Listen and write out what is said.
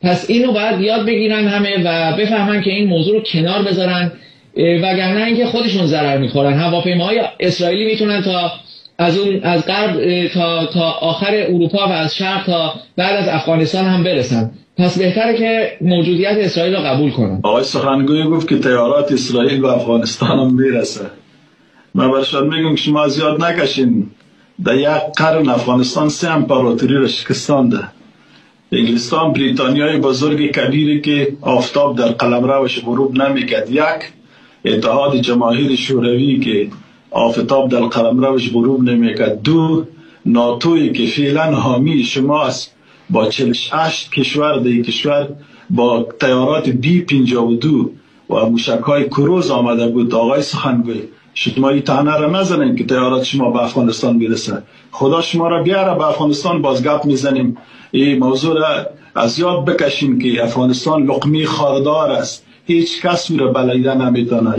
پس اینو باید یاد بگیرن همه و بفهمن که این موضوع رو کنار بذارن، وگرنه اینکه خودشون ضرر میخورن. هواپیماهای اسرائیلی میتونن تا از غرب تا آخر اروپا و از شرق تا بعد از افغانستان هم برسن. پس بهتره که موجودیت اسرائیل رو قبول کنن. آقای سخنگوی گفت که طیارات اسرائیل به افغانستان هم میرسه. من برشان میگم که شما زیاد نکشین. در یک قرن افغانستان 3 امپراتوری را شکستانده. انگلستان بریتانیای بزرگ کبیری که آفتاب در قلمروش غروب نمیکرد. 1 اتحاد جماهیر شوروی که آفتاب در قلمروش غروب نمیکرد. 2 ناتویی که فعلا حامی شماست با 48 کشور در کشور با طیارات B-52 و موشک‌های کروز آمده بود. آقای سخنگوی شما این طعنه را نزنین که طیارات شما به افغانستان میرسه. خدا شما را بیاره به افغانستان باز گپ میزنیم. این موضوع را از یاد بکشیم که افغانستان لقمه خاردار است. هیچ کس را بلعیده نمیتونه.